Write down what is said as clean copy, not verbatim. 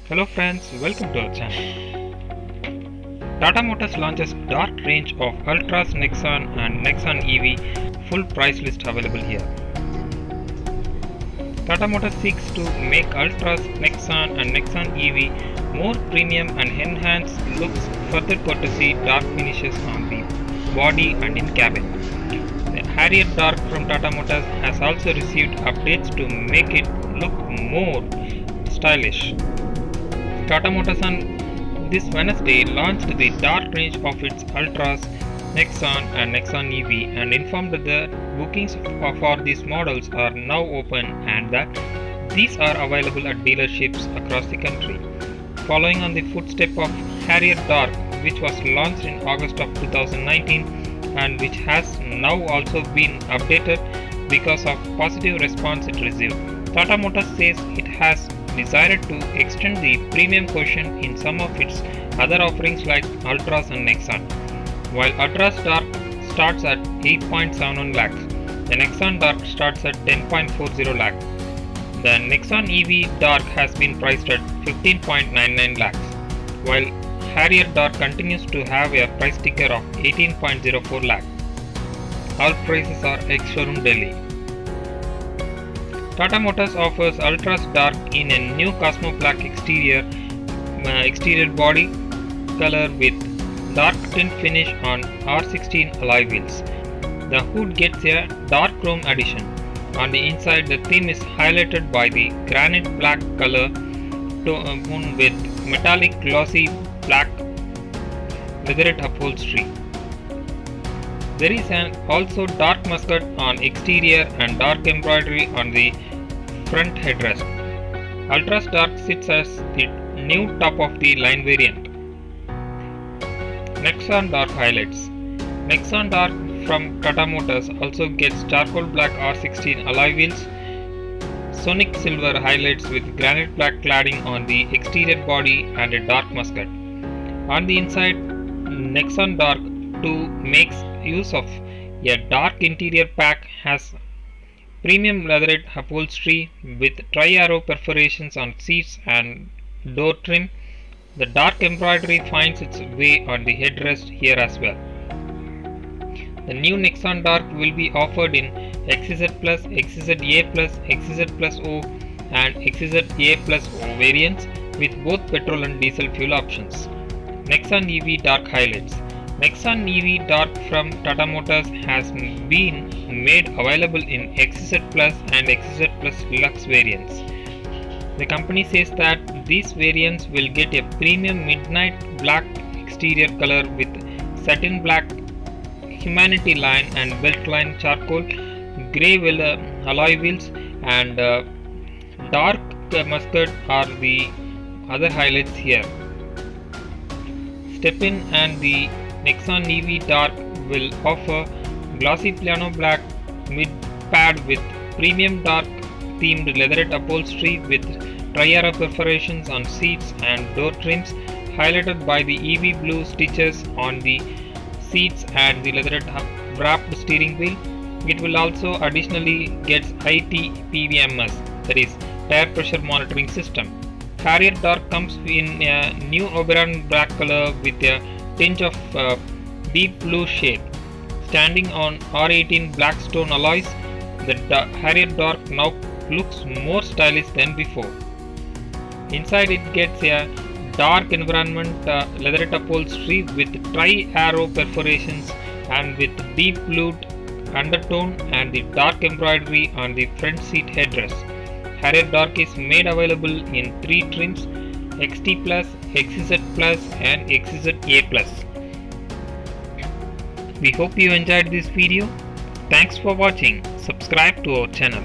Hello friends, welcome to our channel. Tata Motors launches dark range of Ultras Nexon and Nexon EV, full price list available here. Tata Motors seeks to make Ultras Nexon and Nexon EV more premium and enhance looks, further courtesy dark finishes on the body and in cabin. The Harrier Dark from Tata Motors has also received updates to make it look more stylish. Tata Motors on this Wednesday launched the dark range of its Ultras, Nexon and Nexon EV and informed that the bookings for these models are now open and that these are available at dealerships across the country. Following on the footstep of Harrier Dark, which was launched in August of 2019 and which has now also been updated because of positive response it received, Tata Motors says it has decided to extend the premium quotient in some of its other offerings like Ultras and Nexon. While Ultras Dark starts at 8.71 lakhs, the Nexon Dark starts at 10.40 lakhs. The Nexon EV Dark has been priced at 15.99 lakhs, while Harrier Dark continues to have a price sticker of 18.04 lakhs. All prices are ex-showroom Delhi. Tata Motors offers Ultras Dark in a new Cosmo Black exterior body color with dark tint finish on R16 alloy wheels. The hood gets a dark chrome addition. On the inside, the theme is highlighted by the granite black color tone with metallic glossy black leatherette upholstery. There is also dark muscat on exterior and dark embroidery on the front headrest. Ultras Dark sits as the new top of the line variant. Nexon Dark highlights. Nexon Dark from Tata Motors also gets charcoal black R16 alloy wheels, sonic silver highlights with granite black cladding on the exterior body and a dark muscat. On the inside, Nexon Dark 2 makes use of a dark interior pack, has premium leatherette upholstery with tri-arrow perforations on seats and door trim. The dark embroidery finds its way on the headrest here as well. The new Nexon Dark will be offered in XZ Plus, XZA Plus, XZ Plus O and XZA Plus O variants with both petrol and diesel fuel options. Nexon EV Dark highlights. Nexon EV Dark from Tata Motors has been made available in XZ Plus and XZ Plus Deluxe variants. The company says that these variants will get a premium midnight black exterior color with satin black humanity line and belt line charcoal, grey alloy wheels and dark muscat are the other highlights here. Step in and the Nexon EV Dark will offer glossy piano black mid pad with premium dark themed leatherette upholstery with tri-arrow perforations on seats and door trims highlighted by the EV blue stitches on the seats and the leatherette wrapped steering wheel. It will also additionally get ITPVMS, that is tire pressure monitoring system. Harrier Dark comes in a new Oberon black color with a tinge of deep blue shade. Standing on R18 black stone alloys, the Harrier Dark now looks more stylish than before. Inside it gets a dark environment leatherette upholstery with tri-arrow perforations and with deep blue undertone and the dark embroidery on the front seat headrest. Harrier Dark is made available in 3 trims: XT Plus, XZ Plus and XZA Plus. We hope you enjoyed this video. Thanks for watching. Subscribe to our channel.